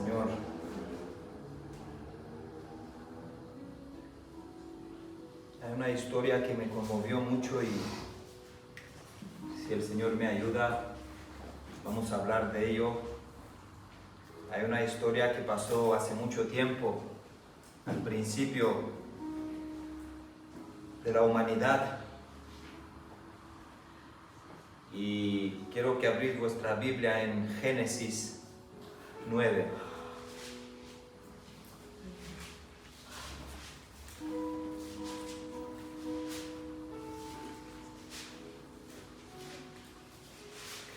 Señor. Hay una historia que me conmovió mucho y si el Señor me ayuda, vamos a hablar de ello. Hay una historia que pasó hace mucho tiempo, al principio de la humanidad. Y quiero que abrís vuestra Biblia en Génesis 9.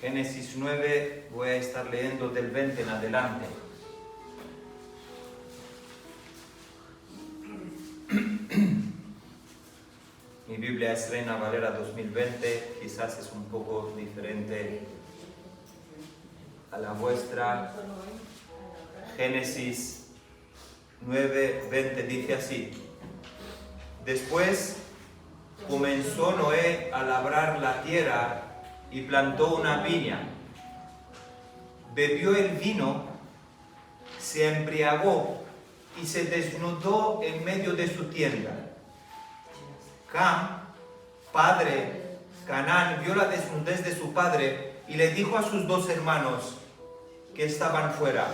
Génesis 9, voy a estar leyendo del 20 en adelante. Mi Biblia es Reina Valera 2020, quizás es un poco diferente a la vuestra. Génesis 9, 20 dice así: Después comenzó Noé a labrar la tierra y plantó una viña. Bebió el vino, se embriagó y se desnudó en medio de su tienda. Cam, padre, Canaán, vio la desnudez de su padre y le dijo a sus dos hermanos que estaban fuera.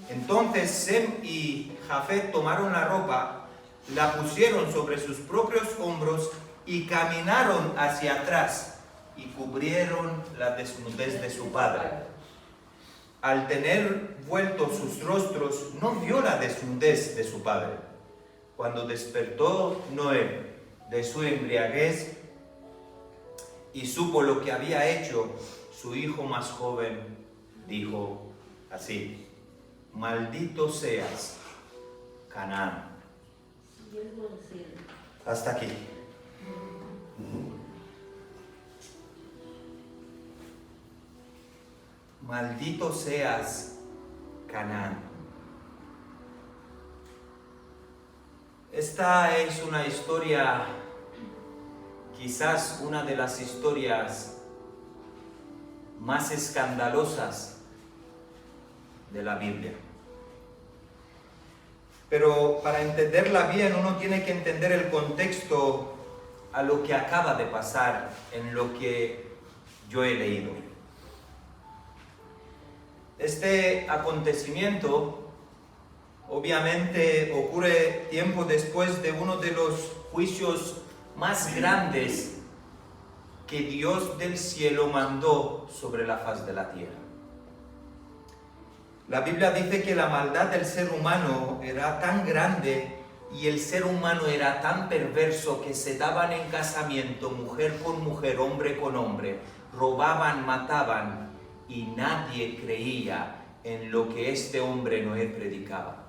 Entonces Sem y Jafet tomaron la ropa, la pusieron sobre sus propios hombros y caminaron hacia atrás y cubrieron la desnudez de su padre. Al tener vueltos sus rostros, no vio la desnudez de su padre. Cuando despertó Noé de su embriaguez y supo lo que había hecho, su hijo más joven dijo así: Maldito seas, Canaán. Hasta aquí. Maldito seas, Canaán. Esta es una historia, quizás una de las historias más escandalosas de la Biblia. Pero para entenderla bien, uno tiene que entender el contexto a lo que acaba de pasar en lo que yo he leído. Este acontecimiento obviamente ocurre tiempo después de uno de los juicios más grandes que Dios del cielo mandó sobre la faz de la tierra. La Biblia dice que la maldad del ser humano era tan grande y el ser humano era tan perverso que se daban en casamiento mujer con mujer, hombre con hombre, robaban, mataban, y nadie creía en lo que este hombre Noé predicaba.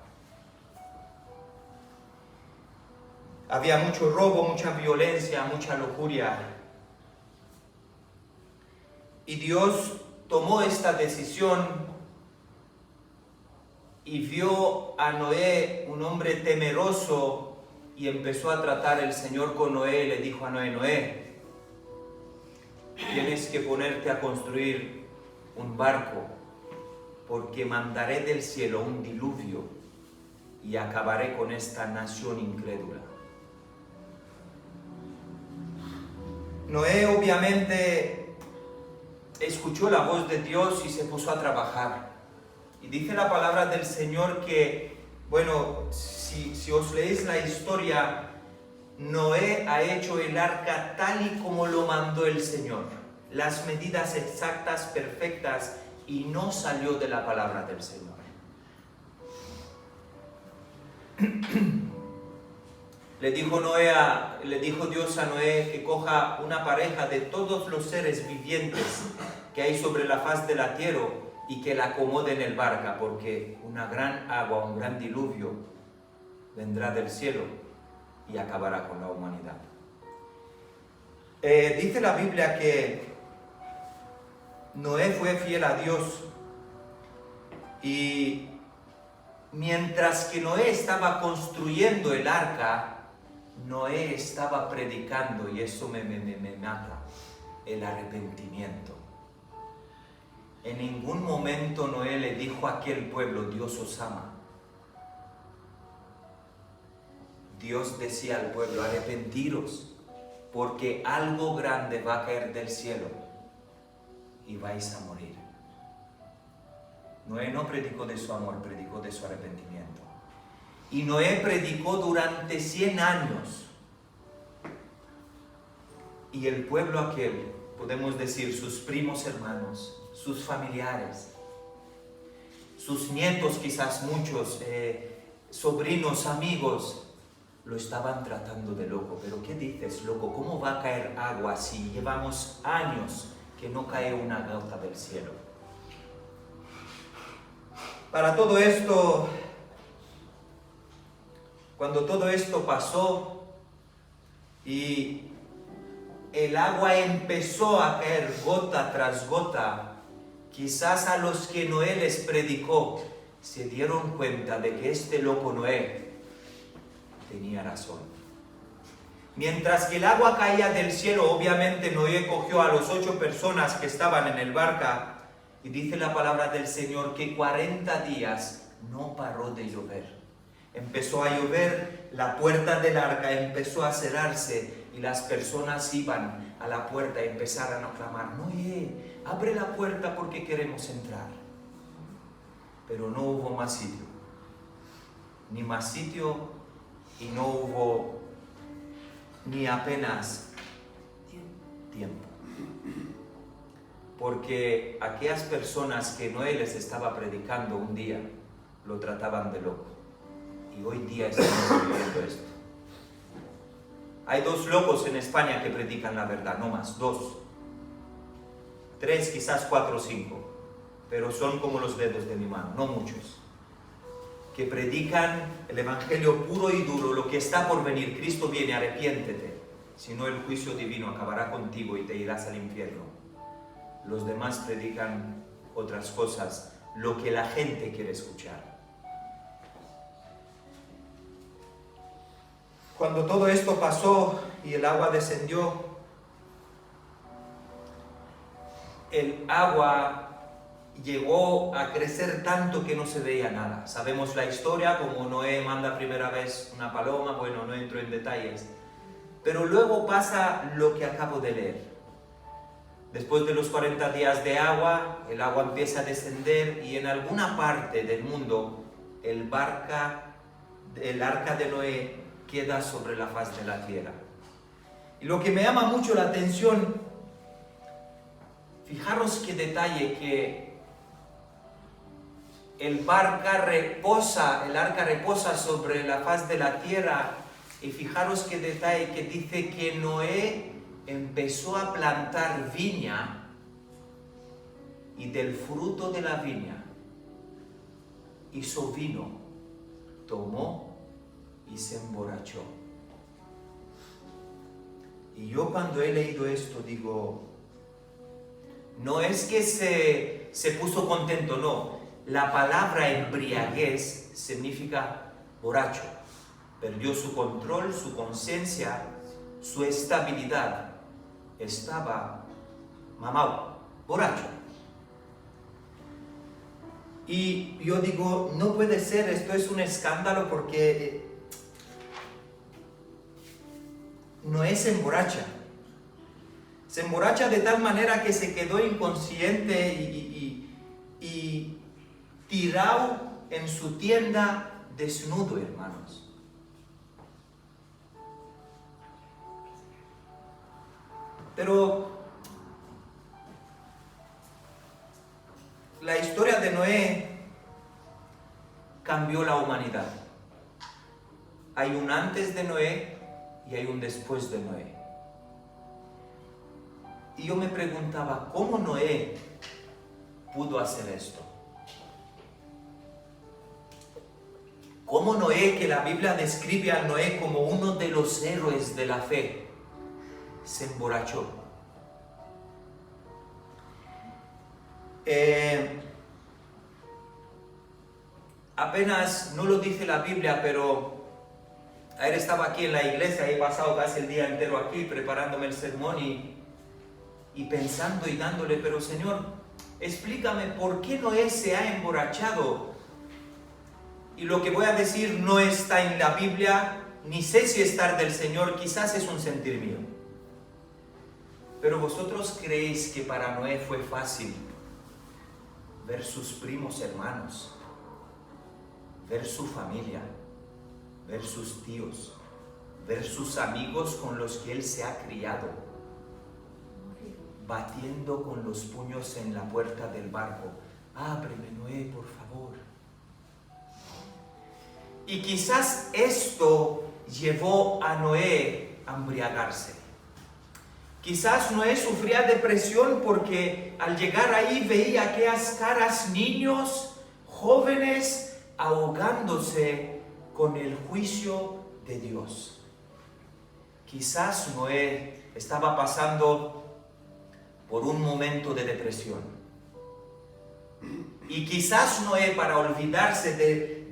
Había mucho robo, mucha violencia, mucha lujuria. Y Dios tomó esta decisión y vio a Noé, un hombre temeroso, y empezó a tratar el Señor con Noé. Le dijo a Noé: Noé, tienes que ponerte a construir un barco, porque mandaré del cielo un diluvio y acabaré con esta nación incrédula. Noé obviamente escuchó la voz de Dios y se puso a trabajar. Y dice la palabra del Señor que, bueno, si os leéis la historia, Noé ha hecho el arca tal y como lo mandó el Señor. Las medidas exactas, perfectas, y no salió de la palabra del Señor. Le dijo Dios a Noé que coja una pareja de todos los seres vivientes que hay sobre la faz de la tierra y que la acomode en el barco, porque una gran agua, un gran diluvio vendrá del cielo y acabará con la humanidad. Dice la Biblia que Noé fue fiel a Dios y mientras que Noé estaba construyendo el arca, Noé estaba predicando, y eso me mata, el arrepentimiento. En ningún momento Noé le dijo a aquel pueblo, Dios os ama. Dios decía al pueblo, arrepentiros, porque algo grande va a caer del cielo y vais a morir. Noé no predicó de su amor, predicó de su arrepentimiento. Y Noé predicó durante 100 años. Y el pueblo aquel, podemos decir, sus primos hermanos, sus familiares, sus nietos quizás muchos, sobrinos, amigos, lo estaban tratando de loco. Pero ¿qué dices, loco? ¿Cómo va a caer agua si llevamos años que no cae una gota del cielo? Para todo esto, cuando todo esto pasó y el agua empezó a caer gota tras gota, quizás a los que Noé les predicó se dieron cuenta de que este loco Noé tenía razón. Mientras que el agua caía del cielo, obviamente Noé cogió a las 8 personas que estaban en el barca y dice la palabra del Señor que 40 días no paró de llover. Empezó a llover, la puerta del arca empezó a cerrarse y las personas iban a la puerta y empezaron a clamar, Noé, abre la puerta porque queremos entrar. Pero no hubo más sitio, ni más sitio, y no hubo ni apenas tiempo. Porque aquellas personas que Noé les estaba predicando un día, lo trataban de loco. Y hoy día estamos viviendo esto. Hay 2 locos en España que predican la verdad, no más, 2. 3, quizás 4 o 5. Pero son como los dedos de mi mano, no muchos. Que predican el evangelio puro y duro, lo que está por venir. Cristo viene, arrepiéntete. Si no, el juicio divino acabará contigo y te irás al infierno. Los demás predican otras cosas, lo que la gente quiere escuchar. Cuando todo esto pasó y el agua descendió, el agua llegó a crecer tanto que no se veía nada. Sabemos la historia, como Noé manda primera vez una paloma, bueno, no entro en detalles. Pero luego pasa lo que acabo de leer. Después de los 40 días de agua, el agua empieza a descender y en alguna parte del mundo el arca de Noé queda sobre la faz de la tierra. Y lo que me llama mucho la atención, fijaros qué detalle, que el arca reposa sobre la faz de la tierra, y fijaros qué detalle que dice que Noé empezó a plantar viña y del fruto de la viña hizo vino, tomó y se emborrachó. Y yo cuando he leído esto digo, no es que se puso contento, no. La palabra embriaguez significa borracho. Perdió su control, su conciencia, su estabilidad. Estaba mamado, borracho. Y yo digo, no puede ser, esto es un escándalo porque Noé se emborracha. Se emborracha de tal manera que se quedó inconsciente y tirado en su tienda desnudo, hermanos. Pero la historia de Noé cambió la humanidad. Hay un antes de Noé y hay un después de Noé. Y yo me preguntaba, ¿cómo Noé pudo hacer esto? ¿Cómo Noé, que la Biblia describe a Noé como uno de los héroes de la fe, se emborrachó? Apenas no lo dice la Biblia, pero ayer estaba aquí en la iglesia, he pasado casi el día entero aquí preparándome el sermón y pensando y dándole, pero Señor, explícame por qué Noé se ha emborrachado. Y lo que voy a decir no está en la Biblia, ni sé si está del Señor, quizás es un sentir mío. Pero vosotros creéis que para Noé fue fácil ver sus primos hermanos, ver su familia, ver sus tíos, ver sus amigos con los que él se ha criado, batiendo con los puños en la puerta del barco. Ábreme, Noé, por favor. Y quizás esto llevó a Noé a embriagarse. Quizás Noé sufría depresión porque al llegar ahí veía aquellas caras, niños, jóvenes, ahogándose con el juicio de Dios. Quizás Noé estaba pasando por un momento de depresión. Y quizás Noé, para olvidarse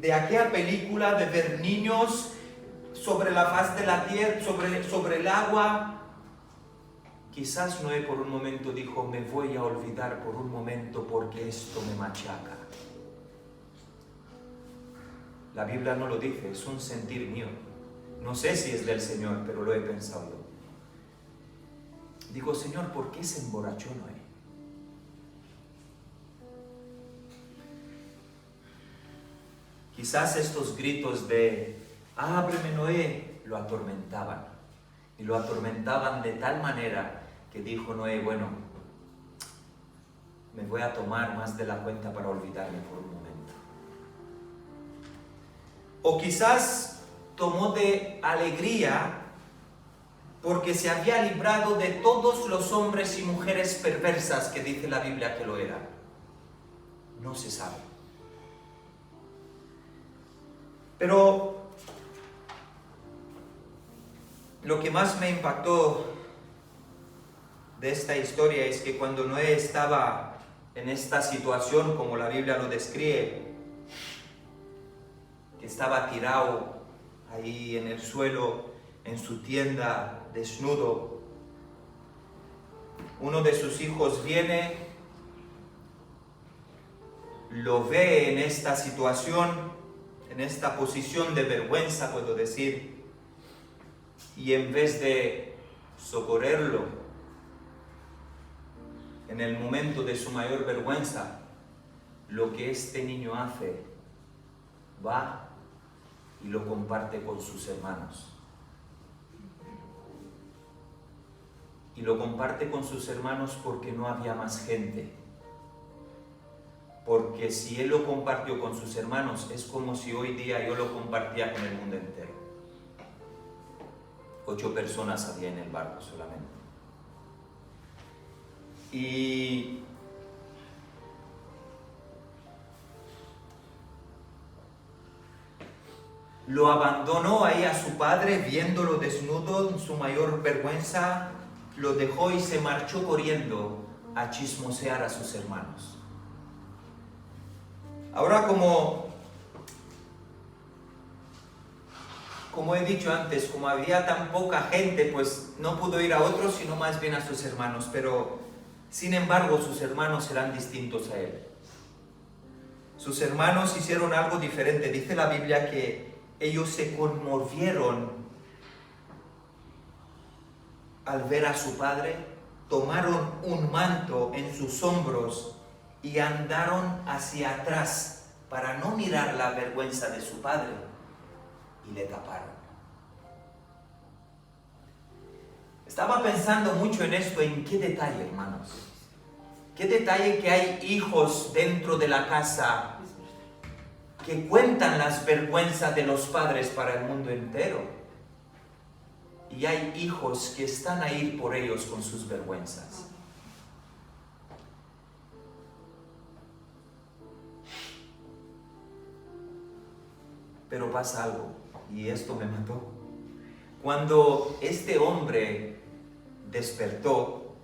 de aquella película de ver niños sobre la faz de la tierra, sobre el agua, quizás Noé por un momento dijo, me voy a olvidar por un momento porque esto me machaca. La Biblia no lo dice, es un sentir mío. No sé si es del Señor, pero lo he pensado yo. Digo, Señor, ¿por qué se emborrachó Noé? Quizás estos gritos de, ábreme Noé, lo atormentaban. Y lo atormentaban de tal manera que dijo Noé, bueno, me voy a tomar más de la cuenta para olvidarme por un momento. O quizás tomó de alegría porque se había librado de todos los hombres y mujeres perversas que dice la Biblia que lo eran. No se sabe. Pero lo que más me impactó de esta historia es que cuando Noé estaba en esta situación, como la Biblia lo describe, que estaba tirado ahí en el suelo, en su tienda, desnudo, uno de sus hijos viene, lo ve en esta situación, en esta posición de vergüenza, puedo decir, y en vez de socorrerlo en el momento de su mayor vergüenza, lo que este niño hace, va y lo comparte con sus hermanos. Y lo comparte con sus hermanos porque no había más gente. Porque si él lo compartió con sus hermanos, es como si hoy día yo lo compartía con el mundo entero. 8 personas había en el barco solamente. Y lo abandonó ahí a su padre, viéndolo desnudo en su mayor vergüenza, lo dejó y se marchó corriendo a chismosear a sus hermanos. Ahora, como he dicho antes, como había tan poca gente, pues no pudo ir a otros, sino más bien a sus hermanos. Pero, sin embargo, sus hermanos eran distintos a él. Sus hermanos hicieron algo diferente. Dice la Biblia que ellos se conmovieron al ver a su padre, tomaron un manto en sus hombros y andaron hacia atrás para no mirar la vergüenza de su padre, y le taparon. Estaba pensando mucho en esto, en qué detalle, hermanos. Qué detalle que hay hijos dentro de la casa que cuentan las vergüenzas de los padres para el mundo entero. Y hay hijos que están ahí por ellos con sus vergüenzas. Pero pasa algo, y esto me mató. Cuando este hombre despertó,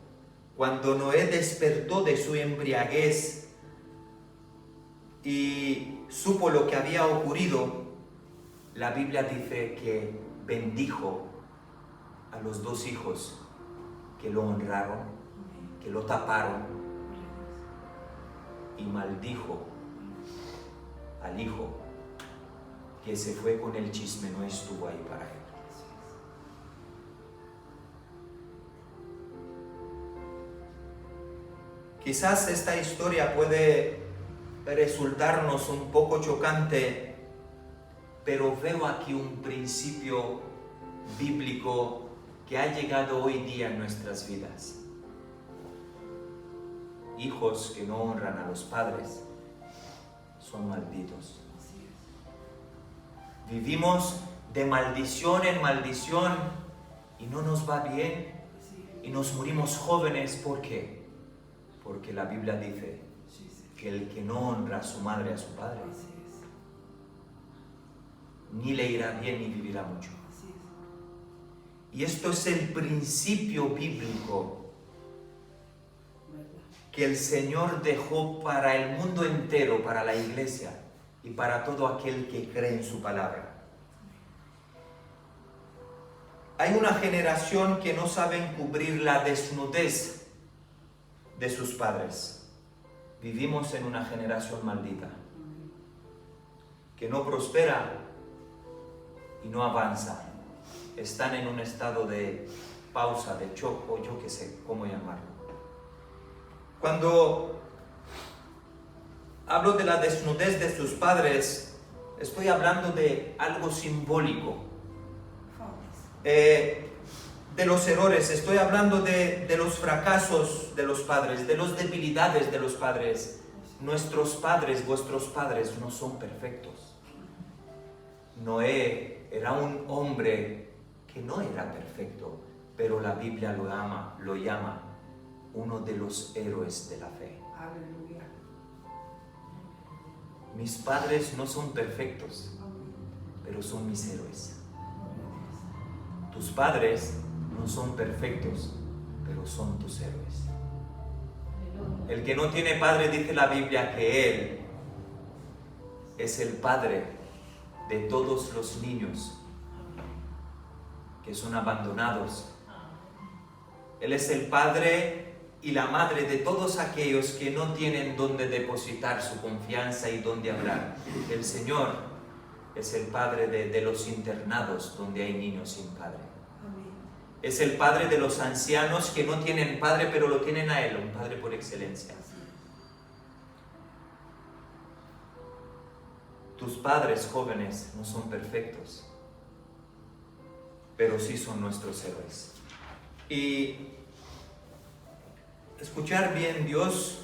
cuando Noé despertó de su embriaguez y supo lo que había ocurrido, la Biblia dice que bendijo a los 2 hijos que lo honraron, que lo taparon y maldijo al hijo que se fue con el chisme, no estuvo ahí para él. Quizás esta historia puede resultarnos un poco chocante, pero veo aquí un principio bíblico que ha llegado hoy día en nuestras vidas. Hijos que no honran a los padres son malditos. Vivimos de maldición en maldición y no nos va bien y nos morimos jóvenes. ¿Por qué? Porque la Biblia dice que el que no honra a su madre, a su padre, ni le irá bien ni vivirá mucho. Y esto es el principio bíblico que el Señor dejó para el mundo entero, para la iglesia y para todo aquel que cree en su palabra. Hay una generación que no sabe cubrir la desnudez de sus padres. Vivimos en una generación maldita, que no prospera y no avanza. Están en un estado de pausa, de shock, o yo qué sé cómo llamarlo. Cuando hablo de la desnudez de sus padres, estoy hablando de algo simbólico. De los errores, estoy hablando de los fracasos de los padres, de las debilidades de los padres. Nuestros padres, vuestros padres, no son perfectos. Noé era un hombre que no era perfecto, pero la Biblia lo llama uno de los héroes de la fe. Aleluya. Mis padres no son perfectos, pero son mis héroes. Tus padres no son perfectos, pero son tus héroes. El que no tiene padre, dice la Biblia, que él es el padre de todos los niños que son abandonados. Él es el padre y la madre de todos aquellos que no tienen donde depositar su confianza y donde hablar. El Señor es el padre de los internados donde hay niños sin padre. Es el padre de los ancianos que no tienen padre, pero lo tienen a Él, un padre por excelencia. Tus padres jóvenes no son perfectos, pero sí son nuestros héroes. Y escuchar bien, Dios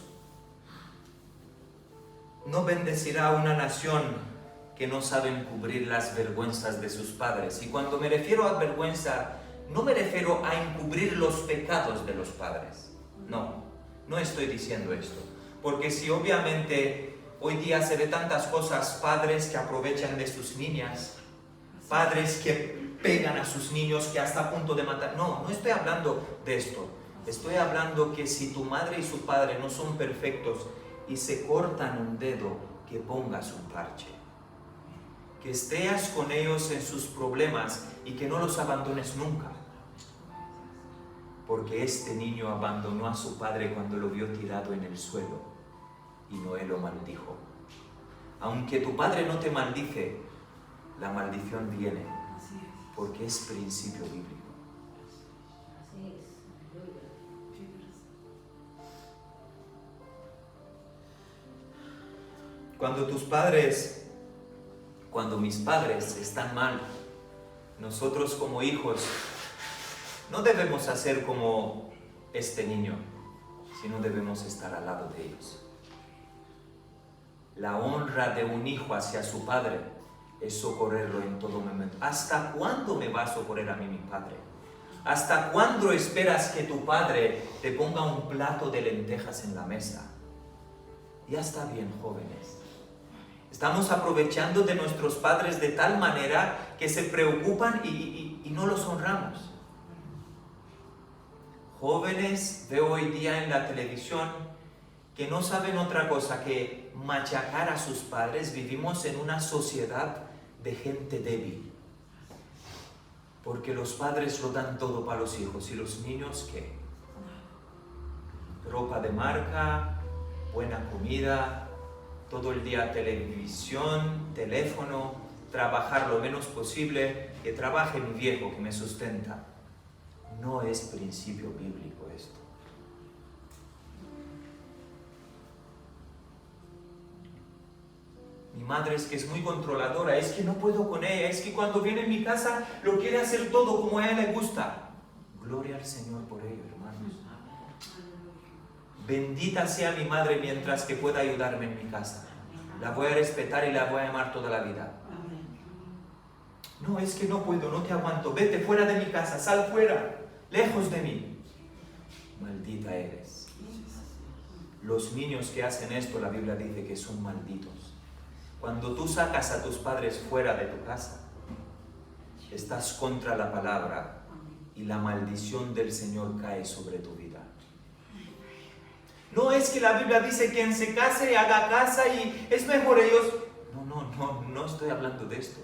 no bendecirá a una nación que no saben cubrir las vergüenzas de sus padres. Y cuando me refiero a vergüenza, no me refiero a encubrir los pecados de los padres. No estoy diciendo esto. Porque si obviamente hoy día se ve tantas cosas, padres que aprovechan de sus niñas, padres que pegan a sus niños, que hasta a punto de matar. No estoy hablando de esto. Estoy hablando que si tu madre y su padre no son perfectos y se cortan un dedo, que pongas un parche. Que estés con ellos en sus problemas y que no los abandones nunca. Porque este niño abandonó a su padre cuando lo vio tirado en el suelo y Noé lo maldijo. Aunque tu padre no te maldice, la maldición viene porque es principio bíblico. Cuando mis padres están mal, nosotros como hijos no debemos hacer como este niño, sino debemos estar al lado de ellos. La honra de un hijo hacia su padre es socorrerlo en todo momento. ¿Hasta cuándo me va a socorrer a mí mi padre? ¿Hasta cuándo esperas que tu padre te ponga un plato de lentejas en la mesa? Ya está bien, jóvenes. Estamos aprovechando de nuestros padres de tal manera que se preocupan y no los honramos. Jóvenes, veo hoy día en la televisión que no saben otra cosa que machacar a sus padres. Vivimos en una sociedad de gente débil. Porque los padres lo dan todo para los hijos. ¿Y los niños qué? Ropa de marca, buena comida, todo el día televisión, teléfono, trabajar lo menos posible, que trabaje mi viejo que me sustenta. No es principio bíblico esto. Mi madre es que es muy controladora, es que no puedo con ella, es que cuando viene a mi casa lo quiere hacer todo como a ella le gusta. Gloria al Señor por ello, hermanos. Bendita sea mi madre mientras que pueda ayudarme en mi casa. La voy a respetar y la voy a amar toda la vida. No, es que no puedo, no te aguanto. Vete fuera de mi casa, sal fuera, lejos de mí. Maldita eres. Los niños que hacen esto, la Biblia dice que son malditos. Cuando tú sacas a tus padres fuera de tu casa, estás contra la palabra y la maldición del Señor cae sobre tu vida. No es que la Biblia dice que quien se case y haga casa y es mejor ellos. No estoy hablando de esto.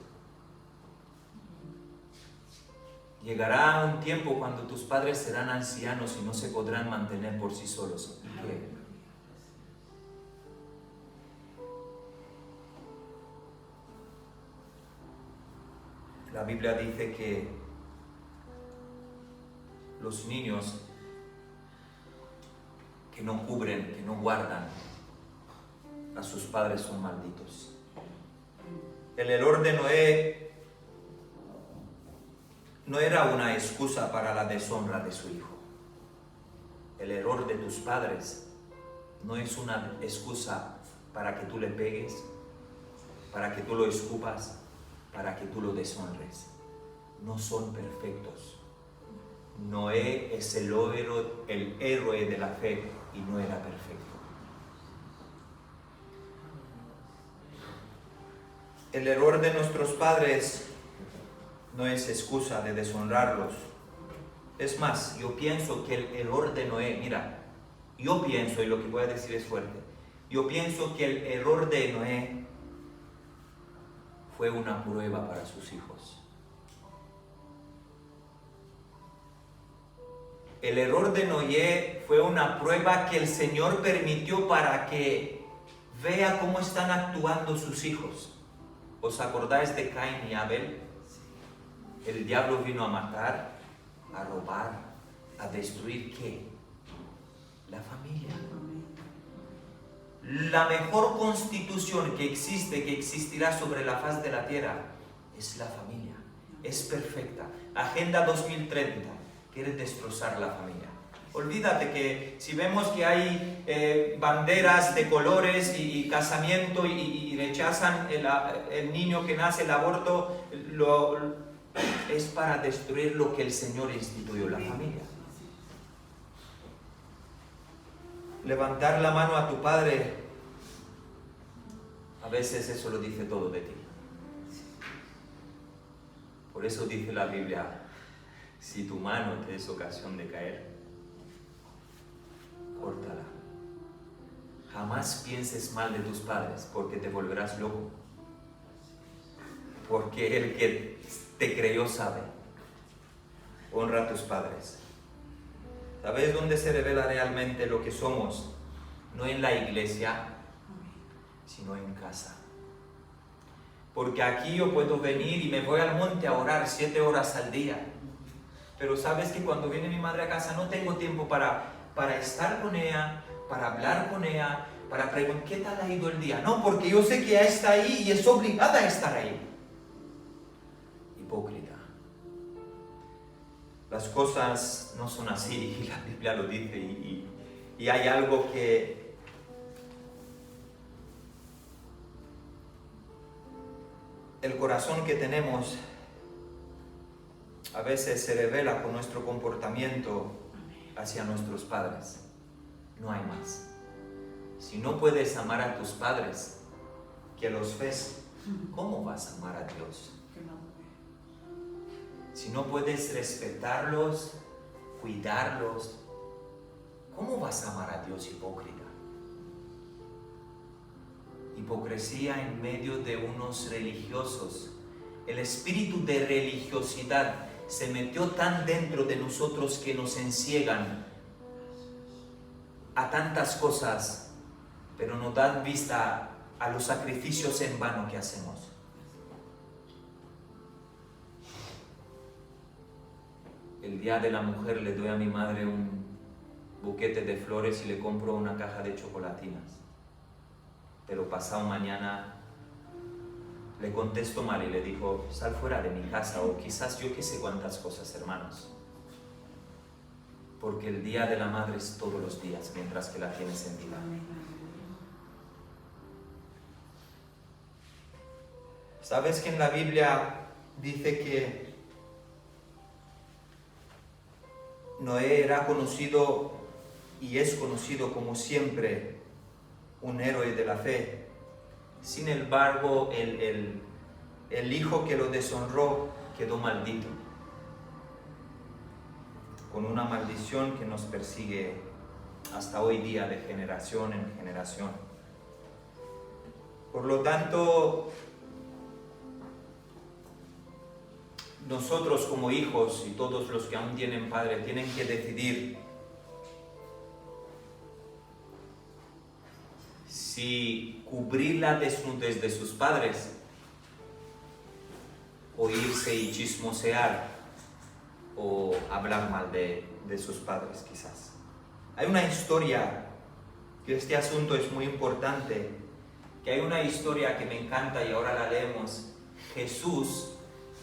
Llegará un tiempo cuando tus padres serán ancianos y no se podrán mantener por sí solos. ¿Qué? La Biblia dice que los niños que no cubren, que no guardan a sus padres son malditos. El error de Noé no era una excusa para la deshonra de su hijo. El error de tus padres no es una excusa para que tú le pegues, para que tú lo escupas, para que tú lo deshonres. No son perfectos. Noé es el héroe de la fe y no era perfecto. El error de nuestros padres no es excusa de deshonrarlos. Es más, yo pienso que el error de Noé, mira, yo pienso, y lo que voy a decir es fuerte, yo pienso que el error de Noé fue una prueba para sus hijos. El error de Noé fue una prueba que el Señor permitió para que vea cómo están actuando sus hijos. ¿Os acordáis de Caín y Abel? El diablo vino a matar, a robar, a destruir ¿qué? La familia. La mejor constitución que existe, que existirá sobre la faz de la tierra, es la familia. Es perfecta. Agenda 2030 quiere destrozar la familia. Olvídate que si vemos que hay banderas de colores y casamiento y rechazan el niño que nace, el aborto, es para destruir lo que el Señor instituyó, la familia. Levantar la mano a tu padre, a veces eso lo dice todo de ti. Por eso dice la Biblia, si tu mano te es ocasión de caer, córtala. Jamás pienses mal de tus padres porque te volverás loco. Porque el que te creyó sabe. Honra a tus padres. ¿Sabes dónde se revela realmente lo que somos? No en la iglesia, sino en casa. Porque aquí yo puedo venir y me voy al monte a orar 7 horas al día. Pero sabes que cuando viene mi madre a casa no tengo tiempo para estar con ella, para hablar con ella, para preguntar qué tal ha ido el día. No, porque yo sé que ella está ahí y es obligada a estar ahí. Hipócrita. Las cosas no son así y la Biblia lo dice y hay algo que el corazón que tenemos a veces se revela con nuestro comportamiento hacia nuestros padres. No hay más. Si no puedes amar a tus padres, que los ves, ¿cómo vas a amar a Dios? Si no puedes respetarlos, cuidarlos, ¿cómo vas a amar a Dios, hipócrita? Hipocresía en medio de unos religiosos. El espíritu de religiosidad se metió tan dentro de nosotros que nos enciegan a tantas cosas pero no dan vista a los sacrificios en vano que hacemos. El día de la mujer le doy a mi madre un buquete de flores y le compro una caja de chocolatinas. Pero pasado mañana le contesto mal y le digo, sal fuera de mi casa, o quizás yo qué sé cuántas cosas, hermanos. Porque el día de la madre es todos los días, mientras que la tienes en vida. ¿Sabes que en la Biblia dice que Noé era conocido y es conocido como siempre un héroe de la fe? Sin embargo, el hijo que lo deshonró quedó maldito, con una maldición que nos persigue hasta hoy día de generación en generación. Por lo tanto, nosotros como hijos y todos los que aún tienen padre tienen que decidir si cubrir la desnudez de sus padres o irse y chismosear o hablar mal de sus padres quizás. Hay una historia, que este asunto es muy importante, que hay una historia que me encanta y ahora la leemos. Jesús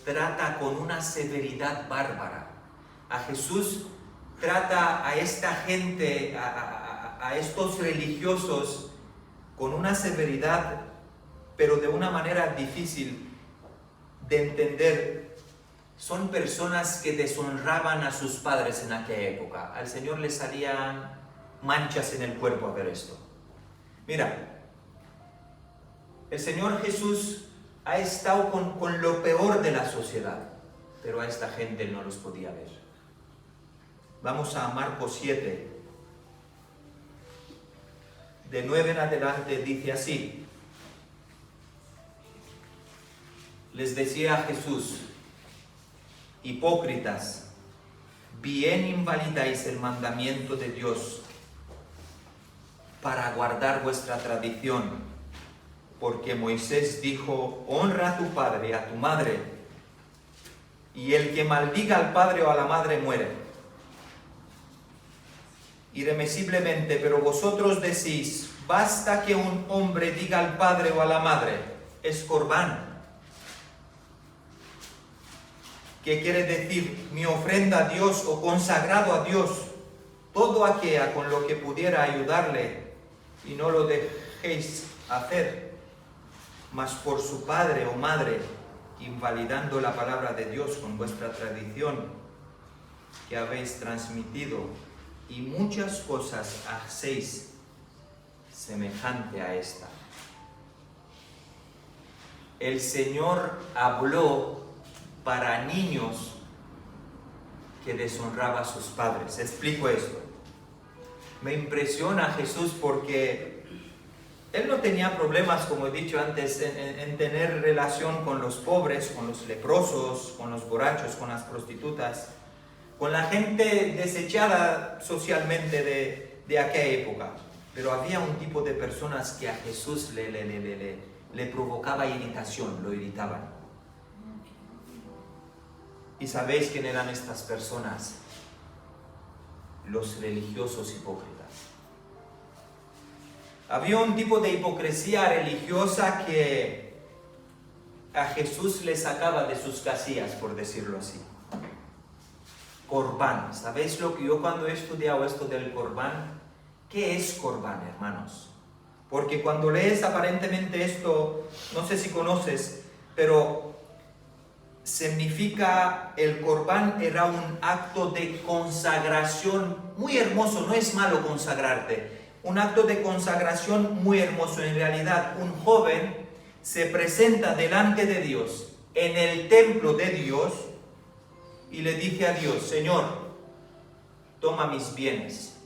trata con una severidad bárbara. A Jesús trata a esta gente, a estos religiosos, con una severidad, pero de una manera difícil de entender. Son personas que deshonraban a sus padres en aquella época. Al Señor le salían manchas en el cuerpo a ver esto. Mira, el Señor Jesús ha estado con lo peor de la sociedad, pero a esta gente no los podía ver. Vamos a Marcos 7. De 9 en adelante dice así. Les decía Jesús: hipócritas, bien invalidáis el mandamiento de Dios para guardar vuestra tradición, porque Moisés dijo: honra a tu padre y a tu madre, y el que maldiga al padre o a la madre muere. Irremisiblemente, pero vosotros decís: basta que un hombre diga al padre o a la madre, es corbán. ¿Qué quiere decir? Mi ofrenda a Dios o consagrado a Dios. Todo aquello con lo que pudiera ayudarle, y no lo dejéis hacer, mas por su padre o madre, invalidando la palabra de Dios con vuestra tradición que habéis transmitido, y muchas cosas hacéis semejante a esta. El Señor habló para niños que deshonraba a sus padres. Explico esto. Me impresiona Jesús porque Él no tenía problemas, como he dicho antes, en tener relación con los pobres, con los leprosos, con los borrachos, con las prostitutas, con la gente desechada socialmente de aquella época. Pero había un tipo de personas que a Jesús le provocaba irritación, lo irritaban. ¿Y sabéis quién eran estas personas? Los religiosos hipócritas. Había un tipo de hipocresía religiosa que a Jesús le sacaba de sus casillas, por decirlo así. Corbán. ¿Sabéis lo que yo cuando he estudiado esto del corbán? ¿Qué es corbán, hermanos? Porque cuando lees aparentemente esto, no sé si conoces, pero significa, el corbán era un acto de consagración muy hermoso. No es malo consagrarte, un acto de consagración muy hermoso. En realidad, un joven se presenta delante de Dios, en el templo de Dios, y le dice a Dios: Señor, toma mis bienes,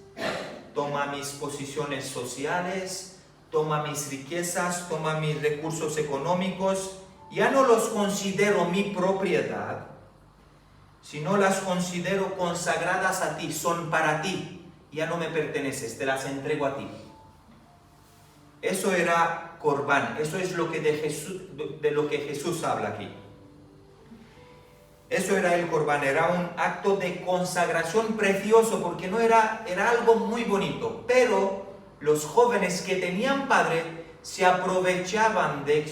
toma mis posiciones sociales, toma mis riquezas, toma mis recursos económicos. Ya no los considero mi propiedad, sino las considero consagradas a ti, son para ti, ya no me perteneces, te las entrego a ti. Eso era Corbán, eso es lo que de lo que Jesús habla aquí. Eso era el Corbán, era un acto de consagración precioso, porque no era algo muy bonito, pero los jóvenes que tenían padre se aprovechaban de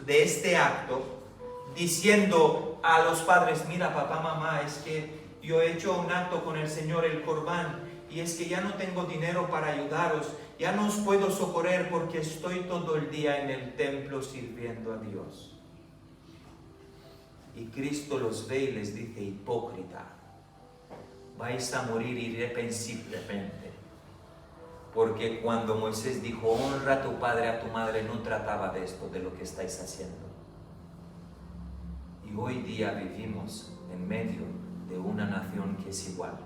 este acto, diciendo a los padres: mira, papá, mamá, es que yo he hecho un acto con el Señor, el Corbán, y es que ya no tengo dinero para ayudaros, ya no os puedo socorrer porque estoy todo el día en el templo sirviendo a Dios. Y Cristo los ve y les dice: hipócrita, vais a morir irreprensiblemente. Porque cuando Moisés dijo: honra a tu padre, a tu madre, no trataba de esto, de lo que estáis haciendo. Y hoy día vivimos en medio de una nación que es igual.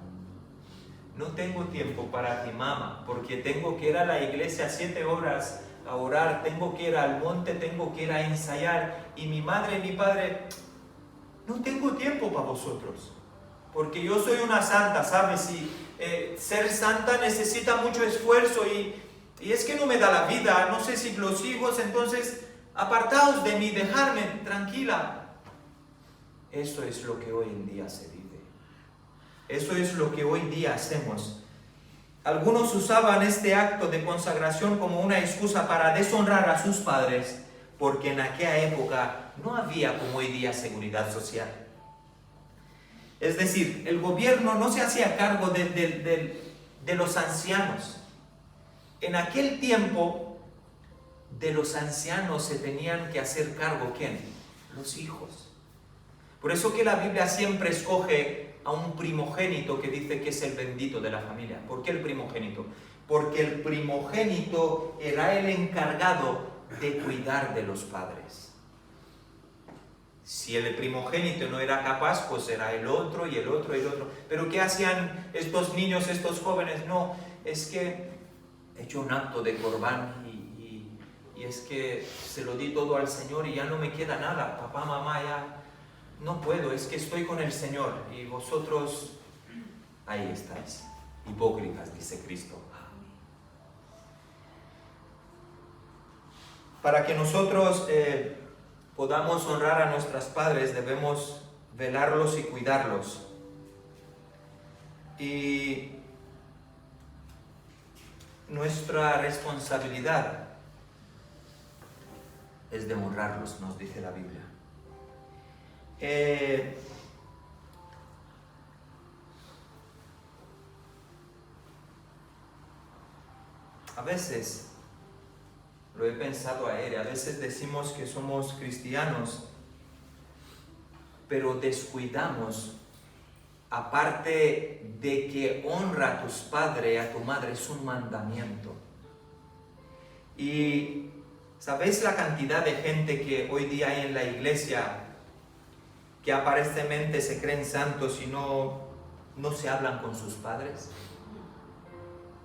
No tengo tiempo para ti, mamá, porque tengo que ir a la iglesia 7 horas a orar, tengo que ir al monte, tengo que ir a ensayar, y mi madre y mi padre: no tengo tiempo para vosotros, porque yo soy una santa, ¿sabes? Y ser santa necesita mucho esfuerzo, y es que no me da la vida, no sé si los hijos, entonces apartaos de mí, dejadme tranquila. Eso es lo que hoy en día se vive. Eso es lo que hoy día hacemos. Algunos usaban este acto de consagración como una excusa para deshonrar a sus padres, porque en aquella época no había como hoy día seguridad social. Es decir, el gobierno no se hacía cargo de los ancianos. En aquel tiempo, de los ancianos se tenían que hacer cargo, ¿quién? Los hijos. Por eso que la Biblia siempre escoge a un primogénito que dice que es el bendito de la familia. ¿Por qué el primogénito? Porque el primogénito era el encargado de cuidar de los padres. Si el primogénito no era capaz, pues era el otro y el otro y el otro. Pero ¿qué hacían estos niños, estos jóvenes? No, es que he hecho un acto de Corbán y es que se lo di todo al Señor y ya no me queda nada. Papá, mamá, ya no puedo, es que estoy con el Señor y vosotros ahí estáis, hipócritas, dice Cristo. Para que nosotros podamos honrar a nuestros padres, debemos velarlos y cuidarlos. Y nuestra responsabilidad es de honrarlos, nos dice la Biblia. A veces, lo he pensado ayer, a veces decimos que somos cristianos, pero descuidamos, aparte de que honra a tus padres y a tu madre, es un mandamiento. Y ¿sabéis la cantidad de gente que hoy día hay en la iglesia que aparentemente se creen santos y no se hablan con sus padres?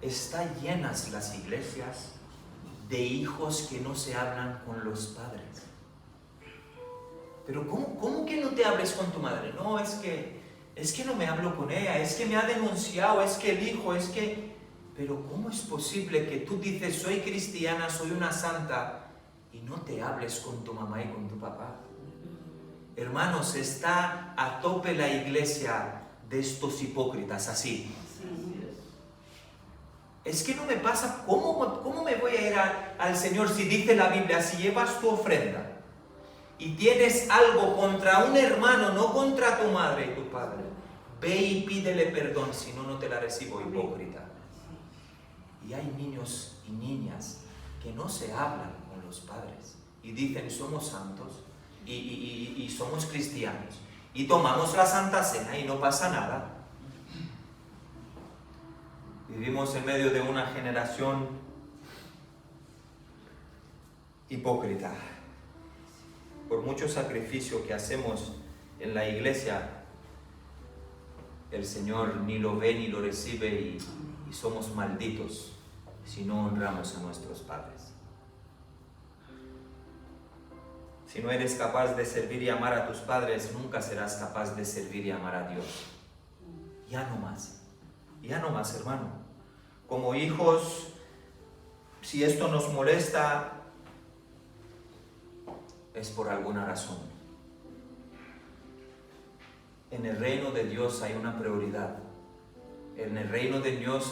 Están llenas las iglesias de hijos que no se hablan con los padres. Pero ¿cómo que no te hables con tu madre? No, es que no me hablo con ella, es que me ha denunciado, es que el hijo, es que... Pero ¿cómo es posible que tú dices: soy cristiana, soy una santa, y no te hables con tu mamá y con tu papá? Hermanos, está a tope la iglesia de estos hipócritas así. Es que no me pasa, ¿cómo me voy a ir al Señor si dice la Biblia, si llevas tu ofrenda y tienes algo contra un hermano, no contra tu madre y tu padre, ve y pídele perdón, si no, no te la recibo, hipócrita? Y hay niños y niñas que no se hablan con los padres y dicen: somos santos y somos cristianos y tomamos la Santa Cena y no pasa nada. Vivimos en medio de una generación hipócrita. Por mucho sacrificio que hacemos en la iglesia, el Señor ni lo ve ni lo recibe y somos malditos si no honramos a nuestros padres. Si no eres capaz de servir y amar a tus padres, nunca serás capaz de servir y amar a Dios. Ya no más, hermano. Como hijos, si esto nos molesta, es por alguna razón. En el reino de Dios hay una prioridad. En el reino de Dios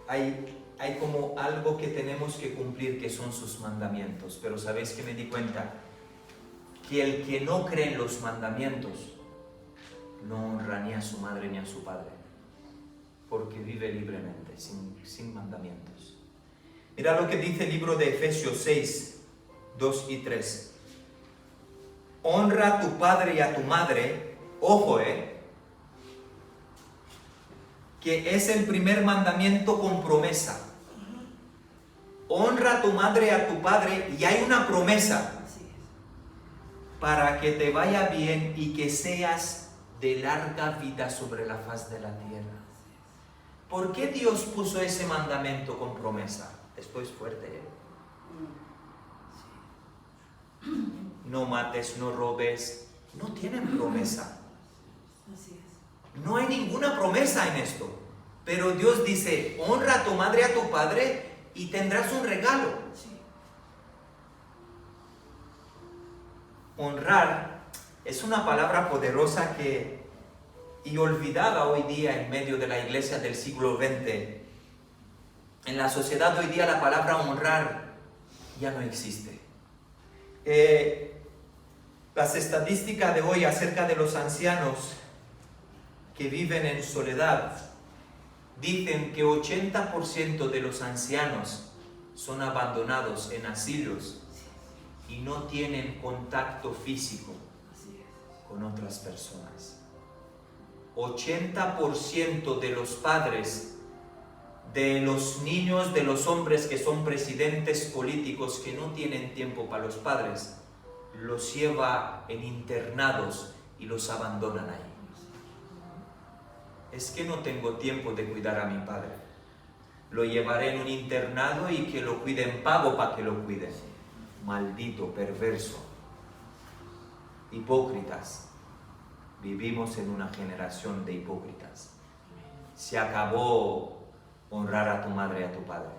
hay como algo que tenemos que cumplir, que son sus mandamientos. Pero ¿sabéis qué me di cuenta? Que el que no cree en los mandamientos no honra ni a su madre ni a su padre, porque vive libremente, sin mandamientos. Mira lo que dice el libro de Efesios 6, 2 y 3. Honra a tu padre y a tu madre, ojo, que es el primer mandamiento con promesa. Honra a tu madre y a tu padre, y hay una promesa, para que te vaya bien y que seas de larga vida sobre la faz de la tierra. ¿Por qué Dios puso ese mandamiento con promesa? Esto es fuerte, No mates, no robes. No tienen promesa. No hay ninguna promesa en esto. Pero Dios dice, honra a tu madre y a tu padre y tendrás un regalo. Honrar es una palabra poderosa y olvidada hoy día en medio de la iglesia del siglo XX. En la sociedad hoy día la palabra honrar ya no existe. Las estadísticas de hoy acerca de los ancianos que viven en soledad dicen que 80% de los ancianos son abandonados en asilos y no tienen contacto físico con otras personas. 80% de los padres, de los niños, de los hombres que son presidentes políticos que no tienen tiempo para los padres, los lleva en internados y los abandonan ahí. Es que no tengo tiempo de cuidar a mi padre. Lo llevaré en un internado y que lo cuiden, pago para que lo cuiden. Maldito, perverso. Hipócritas. Vivimos en una generación de hipócritas. Se acabó honrar a tu madre y a tu padre.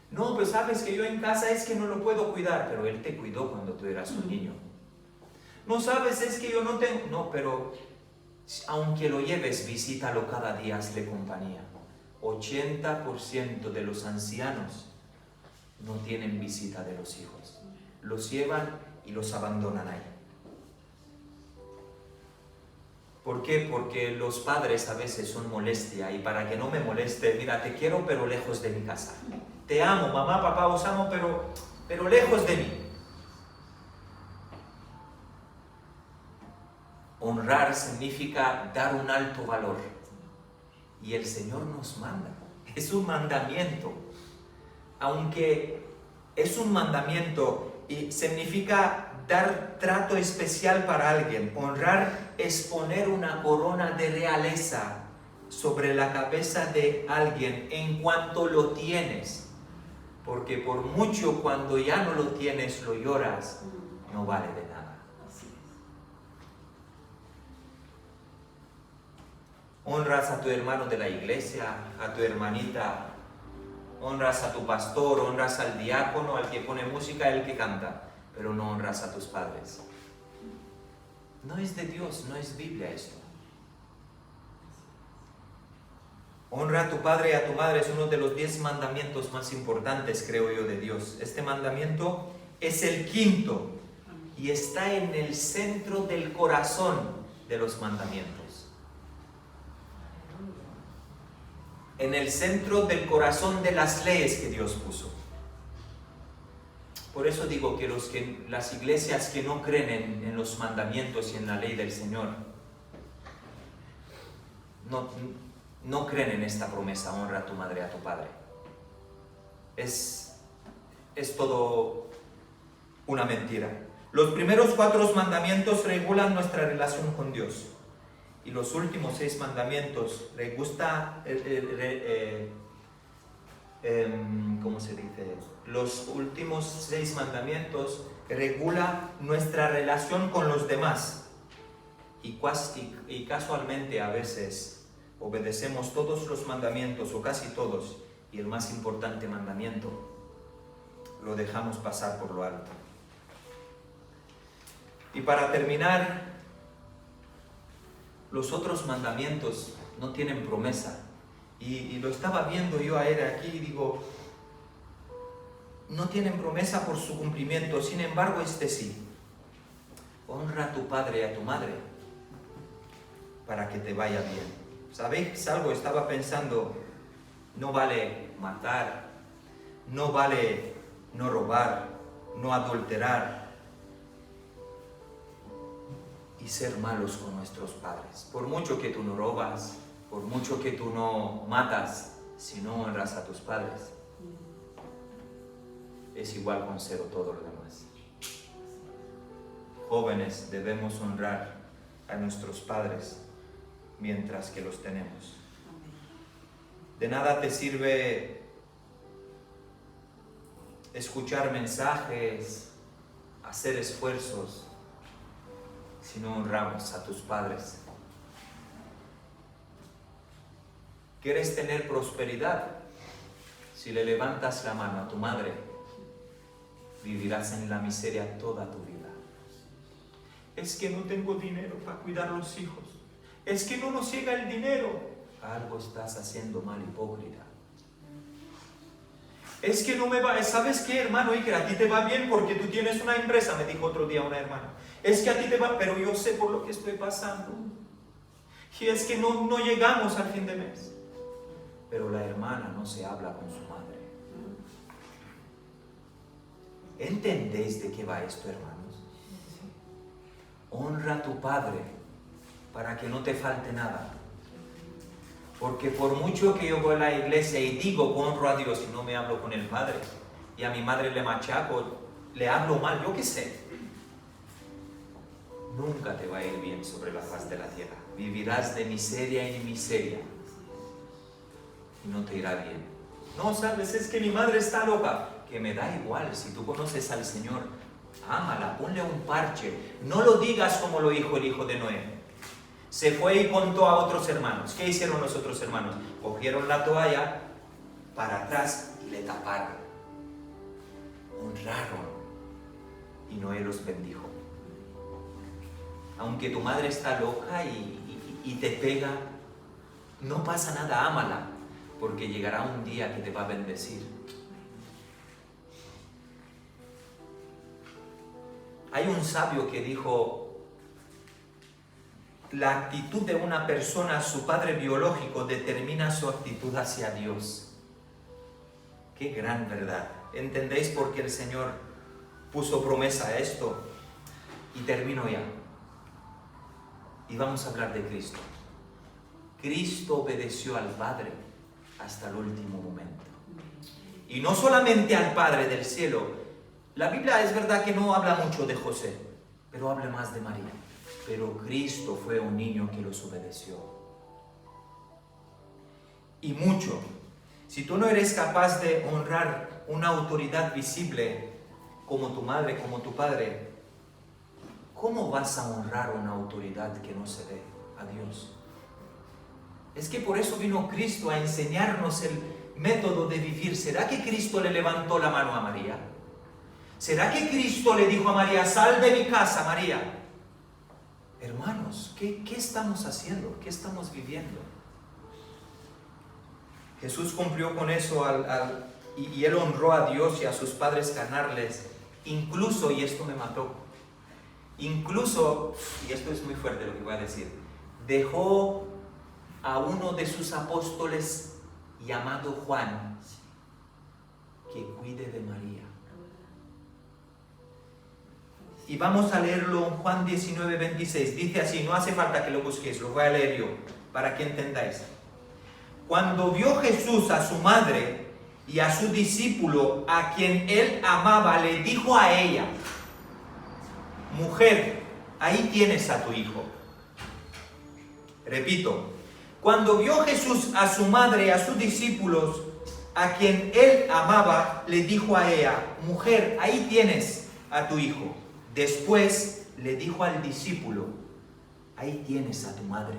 No, pues sabes que yo en casa es que no lo puedo cuidar, pero él te cuidó cuando tú eras un niño. No sabes, es que yo no tengo... No, pero aunque lo lleves, visítalo cada día, hazle compañía. 80% de los ancianos no tienen visita de los hijos. Los llevan y los abandonan ahí. ¿Por qué? Porque los padres a veces son molestia, y para que no me moleste, mira, te quiero pero lejos de mi casa. Te amo, mamá, papá, os amo, pero lejos de mí. Honrar significa dar un alto valor. Y el Señor nos manda. Es un mandamiento. Aunque es un mandamiento y significa dar trato especial para alguien. Honrar es poner una corona de realeza sobre la cabeza de alguien en cuanto lo tienes. Porque por mucho cuando ya no lo tienes, lo lloras, no vale de nada. Honras a tu hermano de la iglesia, a tu hermanita, honras a tu pastor, honras al diácono, al que pone música, al que canta, pero no honras a tus padres. No es de Dios, no es Biblia esto. Honra a tu padre y a tu madre es uno de los 10 mandamientos más importantes, creo yo, de Dios. Este mandamiento es el quinto y está en el centro del corazón de los mandamientos. En el centro del corazón de las leyes que Dios puso. Por eso digo que las iglesias que no creen en los mandamientos y en la ley del Señor no creen en esta promesa, honra a tu madre y a tu padre. Es todo una mentira. Los primeros 4 mandamientos regulan nuestra relación con Dios. Y los últimos 6 mandamientos ¿cómo se dice? Los últimos 6 mandamientos regula nuestra relación con los demás. Y casualmente a veces obedecemos todos los mandamientos o casi todos y el más importante mandamiento lo dejamos pasar por lo alto. Y para terminar, los otros mandamientos no tienen promesa. Y lo estaba viendo yo ayer aquí y digo, no tienen promesa por su cumplimiento, sin embargo este sí. Honra a tu padre y a tu madre para que te vaya bien. ¿Sabéis algo? Estaba pensando, no vale matar, no vale no robar, no adulterar y ser malos con nuestros padres. Por mucho que tú no robas, por mucho que tú no matas, si no honras a tus padres, es igual con cero todo lo demás. Jóvenes, debemos honrar a nuestros padres mientras que los tenemos. De nada te sirve escuchar mensajes, hacer esfuerzos, si no honramos a tus padres. ¿Quieres tener prosperidad? Si le levantas la mano a tu madre, vivirás en la miseria toda tu vida. Es que no tengo dinero para cuidar a los hijos. Es que no nos llega el dinero. Algo estás haciendo mal, hipócrita. Es que no me va. ¿Sabes qué, hermano Iker? A ti te va bien porque tú tienes una empresa, me dijo otro día una hermana. Es que a ti te va, pero yo sé por lo que estoy pasando. Y es que no llegamos al fin de mes. Pero la hermana no se habla con su madre. ¿Entendéis de qué va esto, hermanos? Honra a tu padre para que no te falte nada. Porque por mucho que yo voy a la iglesia y digo honro a Dios y no me hablo con el padre, y a mi madre le machaco, le hablo mal, yo qué sé, nunca te va a ir bien sobre la faz de la tierra. Vivirás de miseria en miseria y no te irá bien. No, sabes, es que mi madre está loca. Que me da igual, si tú conoces al Señor, ámala, ponle un parche. No lo digas como lo dijo el hijo de Noé. Se fue y contó a otros hermanos. ¿Qué hicieron los otros hermanos? Cogieron la toalla para atrás y le taparon. Honraron. Y Noé los bendijo. Aunque tu madre está loca y te pega, no pasa nada, ámala, porque llegará un día que te va a bendecir. Hay un sabio que dijo, la actitud de una persona a su padre biológico determina su actitud hacia Dios. ¡Qué gran verdad! ¿Entendéis por qué el Señor puso promesa a esto? Y termino ya. Y vamos a hablar de Cristo. Cristo obedeció al Padre hasta el último momento. Y no solamente al Padre del cielo. La Biblia es verdad que no habla mucho de José, pero habla más de María. Pero Cristo fue un niño que los obedeció. Y mucho. Si tú no eres capaz de honrar una autoridad visible como tu madre, como tu padre, ¿cómo vas a honrar una autoridad que no se ve? A Dios. Es que por eso vino Cristo a enseñarnos el método de vivir. ¿Será que Cristo le levantó la mano a María? ¿Será que Cristo le dijo a María, sal de mi casa, María? Hermanos, ¿qué estamos haciendo? ¿Qué estamos viviendo? Jesús cumplió con eso y Él honró a Dios y a sus padres carnales. Incluso, y esto me mató, incluso, y esto es muy fuerte lo que voy a decir, dejó a uno de sus apóstoles llamado Juan que cuide de María. Y vamos a leerlo en Juan 19:26. Dice así, no hace falta que lo busquéis, lo voy a leer yo, para que entendáis. Cuando vio Jesús a su madre y a su discípulo, a quien él amaba, le dijo a ella, mujer, ahí tienes a tu hijo. Repito, cuando vio Jesús a su madre y a sus discípulos, a quien él amaba, le dijo a ella, mujer, ahí tienes a tu hijo. Después le dijo al discípulo, ahí tienes a tu madre.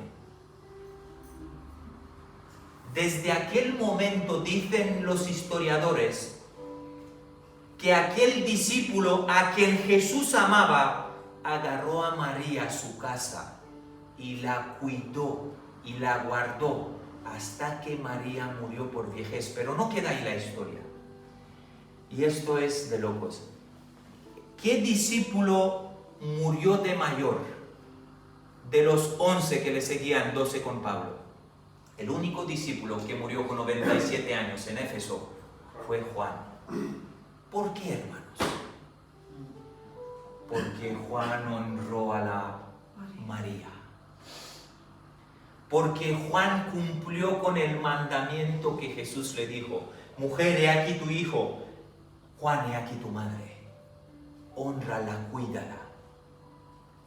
Desde aquel momento, dicen los historiadores, que aquel discípulo a quien Jesús amaba, agarró a María a su casa y la cuidó y la guardó hasta que María murió por vejez. Pero no queda ahí la historia. Y esto es de locos. ¿Qué discípulo murió de mayor de los 11 que le seguían, 12 con Pablo? El único discípulo que murió con 97 años en Éfeso fue Juan. ¿Por qué, hermanos? Porque Juan honró a la María. Porque Juan cumplió con el mandamiento que Jesús le dijo. Mujer, he aquí tu hijo. Juan, he aquí tu madre. Hónrala, cuídala.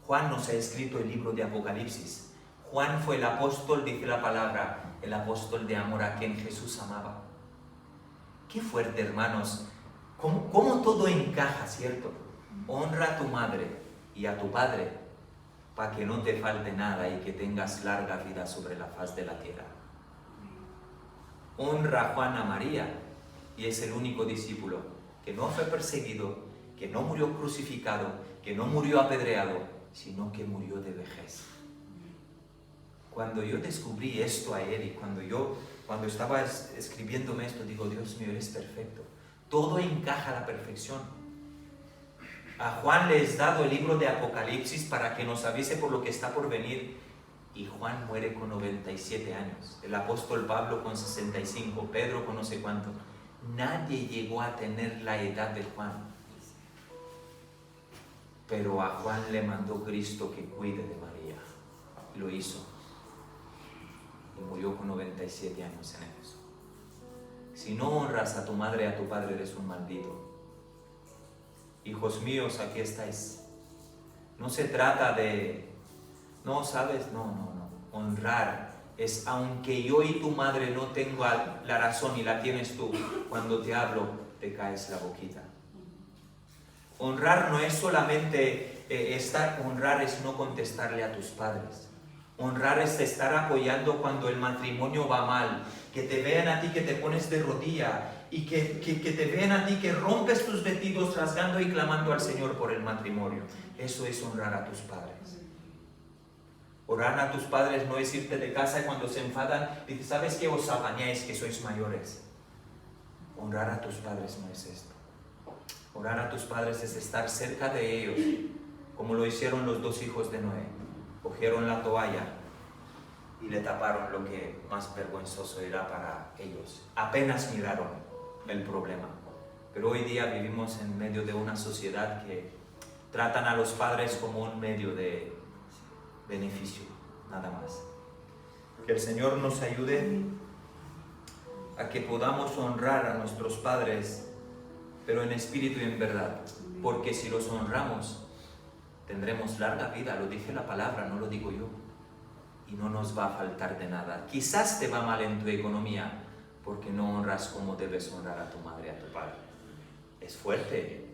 Juan nos ha escrito el libro de Apocalipsis. Juan fue el apóstol, dice la palabra, el apóstol de amor a quien Jesús amaba. Qué fuerte, hermanos. ¿Cómo todo encaja, cierto? Honra a tu madre y a tu padre para que no te falte nada y que tengas larga vida sobre la faz de la tierra. Honra a Juan, a María, y es el único discípulo que no fue perseguido, que no murió crucificado, que no murió apedreado, sino que murió de vejez. Cuando yo descubrí esto ayer y cuando estaba escribiéndome esto, digo, Dios mío, eres perfecto. Todo encaja a la perfección. A Juan le es dado el libro de Apocalipsis para que nos avise por lo que está por venir. Y Juan muere con 97 años. El apóstol Pablo con 65, Pedro con no sé cuánto. Nadie llegó a tener la edad de Juan. Pero a Juan le mandó Cristo que cuide de María. Lo hizo. Y murió con 97 años en Éfeso. Si no honras a tu madre y a tu padre, eres un maldito. Hijos míos, aquí estáis. No se trata de... No, ¿sabes? No. Honrar es, aunque yo y tu madre no tenga la razón y la tienes tú, cuando te hablo, te caes la boquita. Honrar no es solamente honrar es no contestarle a tus padres. Honrar es estar apoyando cuando el matrimonio va mal, que te vean a ti que te pones de rodilla y que te vean a ti que rompes tus vestidos rasgando y clamando al Señor por el matrimonio. Eso es honrar a tus padres. Honrar a tus padres no es irte de casa y cuando se enfadan, dices, ¿sabes qué? Os apañáis que sois mayores. Honrar a tus padres no es esto. Honrar a tus padres es estar cerca de ellos, como lo hicieron los 2 hijos de Noé. Cogieron la toalla y le taparon lo que más vergonzoso era para ellos. Apenas miraron el problema. Pero hoy día vivimos en medio de una sociedad que tratan a los padres como un medio de beneficio, nada más. Que el Señor nos ayude a que podamos honrar a nuestros padres, pero en espíritu y en verdad. Porque si los honramos, tendremos larga vida, lo dice la palabra, no lo digo yo. Y no nos va a faltar de nada. Quizás te va mal en tu economía porque no honras como debes honrar a tu madre y a tu padre. Es fuerte.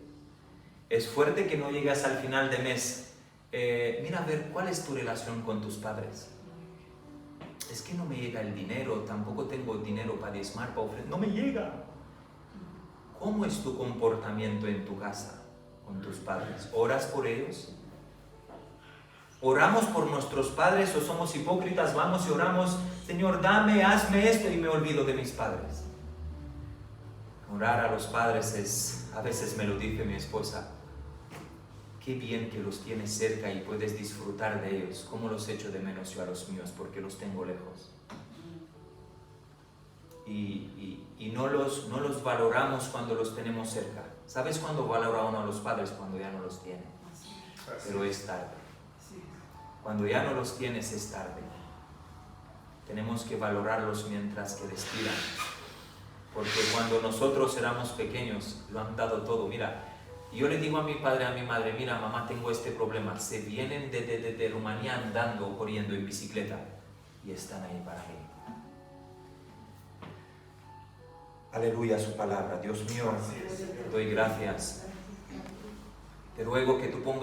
Es fuerte que no llegas al final de mes. Mira a ver, ¿cuál es tu relación con tus padres? Es que no me llega el dinero, tampoco tengo dinero para diezmar, para ofrecer. No me llega. ¿Cómo es tu comportamiento en tu casa con tus padres? ¿Oras por ellos? ¿Oramos por nuestros padres o somos hipócritas? Vamos y oramos, Señor, dame, hazme esto y me olvido de mis padres. Orar a los padres es, a veces me lo dice mi esposa, qué bien que los tienes cerca y puedes disfrutar de ellos. ¿Cómo los echo de menos yo a los míos? Porque los tengo lejos. Y no los valoramos cuando los tenemos cerca. ¿Sabes cuándo valora uno a los padres? Cuando ya no los tiene. Pero es tarde. Cuando ya no los tienes es tarde. Tenemos que valorarlos mientras que respiran. Porque cuando nosotros éramos pequeños, lo han dado todo. Mira, yo le digo a mi padre, a mi madre, mira mamá, tengo este problema. Se vienen de Rumanía andando o corriendo en bicicleta y están ahí para mí. Aleluya su palabra. Dios mío, te doy gracias. Te ruego que tú pongas